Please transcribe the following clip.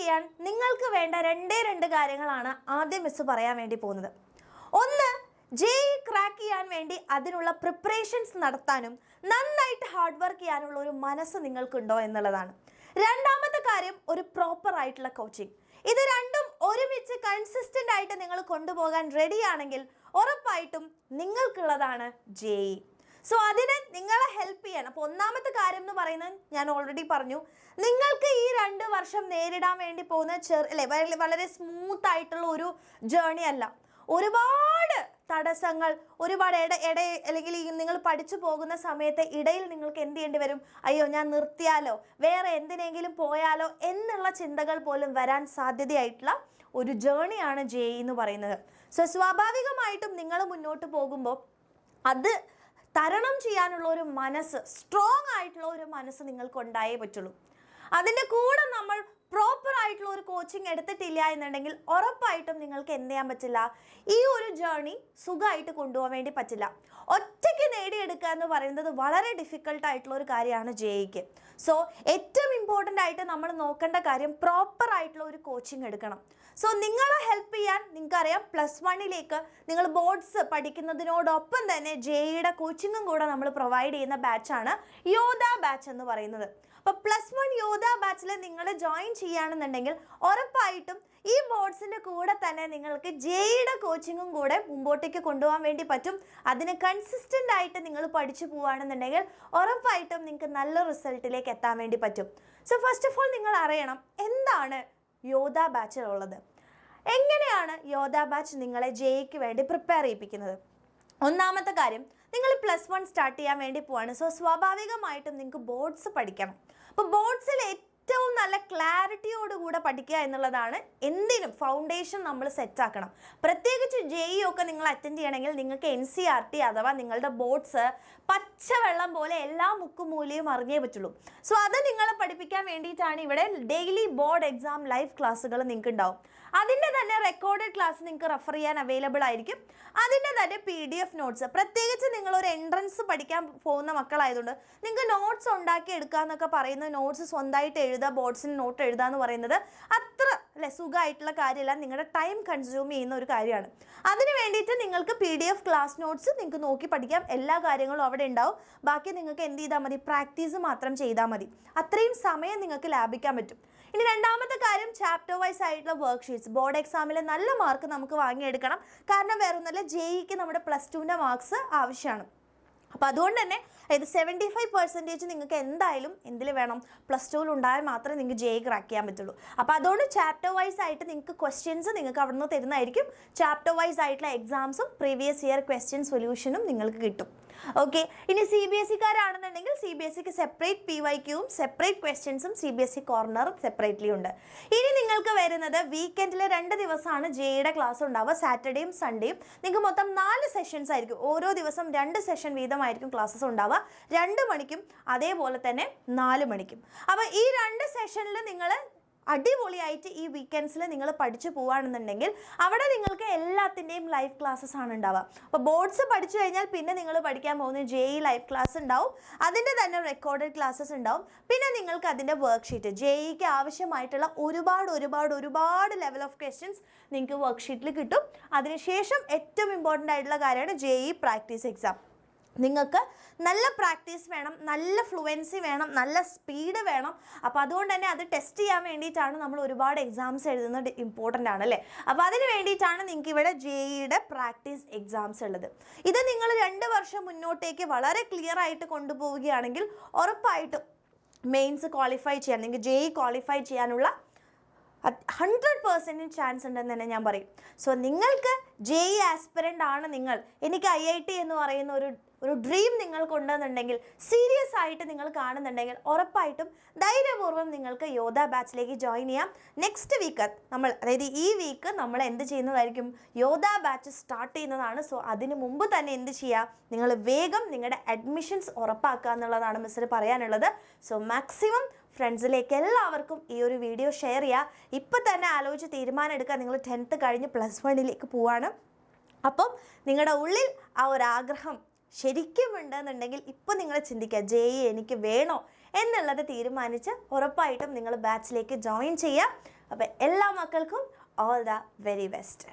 ചെയ്യാൻ നിങ്ങൾക്ക് വേണ്ട രണ്ട് കാര്യങ്ങളാണ് ആദ്യം മിസ് പറയാൻ വേണ്ടി പോകുന്നത്. ഒന്ന്, ജെഇ ക്രാക്ക് ചെയ്യാൻ വേണ്ടി അതിനുള്ള പ്രിപ്പറേഷൻസ് നടത്താനും നന്നായിട്ട് ഹാർഡ് വർക്ക് ചെയ്യാനുള്ള ഒരു മനസ്സ് നിങ്ങൾക്കുണ്ടോ എന്നുള്ളതാണ്. രണ്ടാമത്തെ കാര്യം, ഒരു പ്രോപ്പർ ആയിട്ടുള്ള കോച്ചിങ്. ഇത് രണ്ടും ഒരുമിച്ച് കൺസിസ്റ്റൻ്റ് ആയിട്ട് നിങ്ങൾ കൊണ്ടുപോകാൻ റെഡിയാണെങ്കിൽ ഉറപ്പായിട്ടും നിങ്ങൾക്കുള്ളതാണ് ജെഇ. സോ അതിന് നിങ്ങളെ ഹെൽപ്പ് ചെയ്യാൻ, അപ്പോൾ ഒന്നാമത്തെ കാര്യം എന്ന് പറയുന്നത് ഞാൻ ഓൾറെഡി പറഞ്ഞു, നിങ്ങൾക്ക് ഈ 2 വർഷം നേരിടാൻ വേണ്ടി പോകുന്ന വളരെ സ്മൂത്ത് ആയിട്ടുള്ള ഒരു ജേർണി അല്ല. ഒരുപാട് തടസ്സങ്ങൾ, ഒരുപാട് അല്ലെങ്കിൽ നിങ്ങൾ പഠിച്ചു പോകുന്ന സമയത്ത് ഇടയിൽ നിങ്ങൾക്ക് എന്ത് ചെയ്യേണ്ടി വരും? അയ്യോ ഞാൻ നിർത്തിയാലോ, വേറെ എന്തിനെങ്കിലും പോയാലോ എന്നുള്ള ചിന്തകൾ പോലും വരാൻ സാധ്യതയായിട്ടുള്ള ഒരു ജേർണിയാണ് ജെഇ എന്ന് പറയുന്നത്. സോ സ്വാഭാവികമായിട്ടും നിങ്ങൾ മുന്നോട്ട് പോകുമ്പോൾ അത് തരണം ചെയ്യാനുള്ള ഒരു മനസ്സ്, സ്ട്രോങ് ആയിട്ടുള്ള ഒരു മനസ്സ് നിങ്ങൾക്ക് ഉണ്ടായേ പറ്റുള്ളൂ. അതിൻ്റെ കൂടെ നമ്മൾ പ്രോപ്പർ ആയിട്ടുള്ള ഒരു കോച്ചിങ് എടുത്തിട്ടില്ല എന്നുണ്ടെങ്കിൽ ഉറപ്പായിട്ടും നിങ്ങൾക്ക് എന്ത് ചെയ്യാൻ പറ്റില്ല, ഈ ഒരു ജേർണി സുഖമായിട്ട് കൊണ്ടുപോകാൻ വേണ്ടി പറ്റില്ല. ഒറ്റയ്ക്ക് നേടിയെടുക്കുക എന്ന് പറയുന്നത് വളരെ ഡിഫിക്കൽട്ട് ആയിട്ടുള്ള ഒരു കാര്യമാണ് ജെഇക്ക്. സോ ഏറ്റവും ഇമ്പോർട്ടൻ്റ് ആയിട്ട് നമ്മൾ നോക്കേണ്ട കാര്യം പ്രോപ്പർ ആയിട്ടുള്ള ഒരു കോച്ചിങ് എടുക്കണം. സോ നിങ്ങളെ ഹെൽപ്പ് ചെയ്യാൻ നിങ്ങൾക്കറിയാം, +1 നിങ്ങൾ ബോർഡ്സ് പഠിക്കുന്നതിനോടൊപ്പം തന്നെ ജെഇയുടെ കോച്ചിങ്ങും കൂടെ നമ്മൾ പ്രൊവൈഡ് ചെയ്യുന്ന ബാച്ചാണ് യോധ ബാച്ച് എന്ന് പറയുന്നത്. അപ്പോൾ +1 യോധ ബാച്ചിൽ നിങ്ങൾ ജോയിൻ ചെയ്യുകയാണെന്നുണ്ടെങ്കിൽ ഉറപ്പായിട്ടും ഈ ബോർഡ്സിൻ്റെ കൂടെ തന്നെ നിങ്ങൾക്ക് ജെഇയുടെ കോച്ചിങ്ങും കൂടെ മുമ്പോട്ടേക്ക് കൊണ്ടുപോകാൻ വേണ്ടി പറ്റും. അതിന് കൺസിസ്റ്റൻ്റ് ആയിട്ട് നിങ്ങൾ പഠിച്ചു പോവുകയാണെന്നുണ്ടെങ്കിൽ ഉറപ്പായിട്ടും നിങ്ങൾക്ക് നല്ല റിസൾട്ടിലേക്ക് എത്താൻ വേണ്ടി പറ്റും. സോ ഫസ്റ്റ് ഓഫ് ഓൾ നിങ്ങൾ അറിയണം എന്താണ് യോധ ബാച്ചിലുള്ളത്, എങ്ങനെയാണ് യോധ ബാച്ച് നിങ്ങളെ ജെഇക്ക് വേണ്ടി പ്രിപ്പയർ ചെയ്യിപ്പിക്കുന്നത്. ഒന്നാമത്തെ കാര്യം, നിങ്ങൾ +1 സ്റ്റാർട്ട് ചെയ്യാൻ വേണ്ടി പോവാണ്. സോ സ്വാഭാവികമായിട്ടും നിങ്ങൾക്ക് ബോർഡ്സ് പഠിക്കണം. അപ്പോൾ ബോർഡ്സിൽ ഏറ്റവും നല്ല ക്ലാരിറ്റിയോടുകൂടെ പഠിക്കുക എന്നുള്ളതാണ്. എന്തിനും ഫൗണ്ടേഷൻ നമ്മൾ സെറ്റാക്കണം. പ്രത്യേകിച്ച് ജെഇ ഒക്കെ നിങ്ങൾ അറ്റൻഡ് ചെയ്യണമെങ്കിൽ നിങ്ങൾക്ക് NCERT അഥവാ നിങ്ങളുടെ ബോർഡ്സ് പച്ചവെള്ളം പോലെ എല്ലാ മുക്കുമൂലയും അറിഞ്ഞേ പറ്റുള്ളൂ. സോ അത് നിങ്ങളെ പഠിപ്പിക്കാൻ വേണ്ടിയിട്ടാണ് ഇവിടെ ഡെയിലി ബോർഡ് എക്സാം ലൈവ് ക്ലാസ്സുകൾ നിങ്ങൾക്ക് ഉണ്ടാവും. അതിൻ്റെ തന്നെ റെക്കോർഡഡ് ക്ലാസ് നിങ്ങൾക്ക് റെഫർ ചെയ്യാൻ അവൈലബിൾ ആയിരിക്കും. അതിൻ്റെ തന്നെ PDF നോട്ട്സ്, പ്രത്യേകിച്ച് നിങ്ങളൊരു എൻട്രൻസ് പഠിക്കാൻ പോകുന്ന മക്കളായതുകൊണ്ട് നിങ്ങൾക്ക് നോട്ട്സ് ഉണ്ടാക്കി എടുക്കുക എന്നൊക്കെ പറയുന്ന നോട്ട്സ് സ്വന്തമായിട്ട് എഴുതുക, ബോർഡ്സിന് നോട്ട് എഴുതുക എന്ന് പറയുന്നത് അത്ര സുഖമായിട്ടുള്ള കാര്യമല്ല, നിങ്ങളുടെ ടൈം കൺസ്യൂം ചെയ്യുന്ന ഒരു കാര്യമാണ്. അതിന് വേണ്ടിയിട്ട് നിങ്ങൾക്ക് PDF ക്ലാസ് നോട്ട്സ് നിങ്ങൾക്ക് നോക്കി പഠിക്കാം. എല്ലാ കാര്യങ്ങളും അവിടെ ഉണ്ടാവും. ബാക്കി നിങ്ങൾക്ക് എന്ത് ചെയ്താൽ മതി, പ്രാക്ടീസ് മാത്രം ചെയ്താൽ മതി. അത്രയും സമയം നിങ്ങൾക്ക് ലാഭിക്കാൻ പറ്റും. ഇനി രണ്ടാമത്തെ കാര്യം, ചാപ്റ്റർ വൈസ് ആയിട്ടുള്ള വർക്ക്ഷീറ്റ്സ്. ബോർഡ് എക്സാമിൽ നല്ല മാർക്ക് നമുക്ക് വാങ്ങിയെടുക്കണം. കാരണം വേറെ ഒന്നുമല്ല, ജെഇക്ക് നമ്മുടെ +2ൻ്റെ മാർക്സ് ആവശ്യമാണ്. അപ്പോൾ അതുകൊണ്ട് തന്നെ ഇത് 75% നിങ്ങൾക്ക് എന്തായാലും എന്തിൽ വേണം, +2ൽ ഉണ്ടായാൽ മാത്രമേ നിങ്ങൾക്ക് ജെഇ ക്രാക്ക് ചെയ്യാൻ പറ്റുള്ളൂ. അപ്പോൾ അതുകൊണ്ട് ചാപ്റ്റർ വൈസ് ആയിട്ട് നിങ്ങൾക്ക് ക്വസ്റ്റ്യൻസ് നിങ്ങൾക്ക് അവിടെ നിന്ന് തരുന്നതായിരിക്കും. ചാപ്റ്റർ വൈസ് ആയിട്ടുള്ള എക്സാംസും പ്രീവിയസ് ഇയർ ക്വസ്റ്റ്യൻ സൊല്യൂഷനും നിങ്ങൾക്ക് കിട്ടും. ഓക്കെ, ഇനി CBSEക്കാരാണെന്നുണ്ടെങ്കിൽ CBSEക്ക് സെപ്പറേറ്റ് PYQവും സെപ്പറേറ്റ് ക്വസ്റ്റ്യൻസും CBSE കോർണറും സെപ്പറേറ്റ്ലി ഉണ്ട്. ഇനി നിങ്ങൾക്ക് വരുന്നത് വീക്കെൻഡിൽ 2 ദിവസമാണ് ജെഇയുടെ ക്ലാസ് ഉണ്ടാവുക, സാറ്റർഡേയും സൺഡേയും. നിങ്ങൾക്ക് മൊത്തം 4 സെഷൻസ് ആയിരിക്കും. ഓരോ ദിവസം 2 സെഷൻ വീതമായിരിക്കും ക്ലാസ്സസ് ഉണ്ടാവുക, 2 മണിക്കും അതേപോലെ തന്നെ 4 മണിക്കും. അപ്പോൾ ഈ 2 സെഷനിൽ നിങ്ങൾ അടിപൊളിയായിട്ട് ഈ വീക്കെൻഡ്സിൽ നിങ്ങൾ പഠിച്ചു പോവുകയാണെന്നുണ്ടെങ്കിൽ അവിടെ നിങ്ങൾക്ക് എല്ലാത്തിൻ്റെയും ലൈവ് ക്ലാസ്സസ് ആണ് ഉണ്ടാവുക. അപ്പോൾ ബോർഡ്സ് പഠിച്ചു കഴിഞ്ഞാൽ പിന്നെ നിങ്ങൾ പഠിക്കാൻ പോകുന്ന ജെഇ ലൈവ് ക്ലാസ് ഉണ്ടാവും, അതിൻ്റെ തന്നെ റെക്കോർഡഡ് ക്ലാസ്സസ് ഉണ്ടാവും. പിന്നെ നിങ്ങൾക്ക് അതിൻ്റെ വർക്ക്ഷീറ്റ്, ജെഇക്ക് ആവശ്യമായിട്ടുള്ള ഒരുപാട് ലെവൽ ഓഫ് ക്വസ്റ്റ്യൻസ് നിങ്ങൾക്ക് വർക്ക്ഷീറ്റിൽ കിട്ടും. അതിനുശേഷം ഏറ്റവും ഇമ്പോർട്ടൻ്റ് ആയിട്ടുള്ള കാര്യമാണ് ജെഇ പ്രാക്ടീസ് എക്സാം. നിങ്ങൾക്ക് നല്ല പ്രാക്ടീസ് വേണം, നല്ല ഫ്ലുവൻസി വേണം, നല്ല സ്പീഡ് വേണം. അപ്പോൾ അതുകൊണ്ട് തന്നെ അത് ടെസ്റ്റ് ചെയ്യാൻ വേണ്ടിയിട്ടാണ് നമ്മൾ ഒരുപാട് എക്സാംസ് എഴുതുന്നത്, ഇമ്പോർട്ടൻ്റ് ആണ് അല്ലേ. അപ്പോൾ അതിന് വേണ്ടിയിട്ടാണ് നിങ്ങൾക്ക് ഇവിടെ ജെഇയുടെ പ്രാക്ടീസ് എക്സാംസ് ഉള്ളത്. ഇത് നിങ്ങൾ 2 വർഷം മുന്നോട്ടേക്ക് വളരെ ക്ലിയർ ആയിട്ട് കൊണ്ടുപോവുകയാണെങ്കിൽ ഉറപ്പായിട്ടും മെയിൻസ് ക്വാളിഫൈ ചെയ്യാൻ, നിങ്ങൾക്ക് ജെഇ ക്വാളിഫൈ ചെയ്യാനുള്ള 100% ചാൻസ് ഉണ്ടെന്ന് തന്നെ ഞാൻ പറയും. സോ നിങ്ങൾക്ക് ജെഇ ആസ്പിറൻ്റ് ആണ് നിങ്ങൾ, എനിക്ക് IIT എന്ന് പറയുന്ന ഒരു ഡ്രീം നിങ്ങൾക്കുണ്ടെന്നുണ്ടെങ്കിൽ, സീരിയസ് ആയിട്ട് നിങ്ങൾ കാണുന്നുണ്ടെങ്കിൽ ഉറപ്പായിട്ടും ധൈര്യപൂർവ്വം നിങ്ങൾക്ക് യോധ ബാച്ചിലേക്ക് ജോയിൻ ചെയ്യാം. നെക്സ്റ്റ് വീക്ക് അതായത് ഈ വീക്ക് നമ്മൾ എന്ത് ചെയ്യുന്നതായിരിക്കും, യോധ ബാച്ച് സ്റ്റാർട്ട് ചെയ്യുന്നതാണ്. സോ അതിന് മുമ്പ് തന്നെ എന്ത് ചെയ്യുക, നിങ്ങൾ വേഗം നിങ്ങളുടെ അഡ്മിഷൻസ് ഉറപ്പാക്കുക എന്നുള്ളതാണ് മിസ്സിന് പറയാനുള്ളത്. സോ മാക്സിമം ഫ്രണ്ട്സിലേക്ക് എല്ലാവർക്കും ഈ ഒരു വീഡിയോ ഷെയർ ചെയ്യുക. ഇപ്പം തന്നെ ആലോചിച്ച് തീരുമാനം എടുക്കുക, നിങ്ങൾ 10th കഴിഞ്ഞ് +1ലേക്ക് പോവാണ്. അപ്പം നിങ്ങളുടെ ഉള്ളിൽ ആ ഒരു ആഗ്രഹം ശരിക്കും ഉണ്ടെന്നുണ്ടെങ്കിൽ ഇപ്പം നിങ്ങൾ ചിന്തിക്കുക, ജെഇ എനിക്ക് വേണോ എന്നുള്ളത് തീരുമാനിച്ച് ഉറപ്പായിട്ടും നിങ്ങൾ ബാച്ചിലേക്ക് ജോയിൻ ചെയ്യുക. അപ്പോൾ എല്ലാ മക്കൾക്കും ഓൾ ദ വെരി ബെസ്റ്റ്.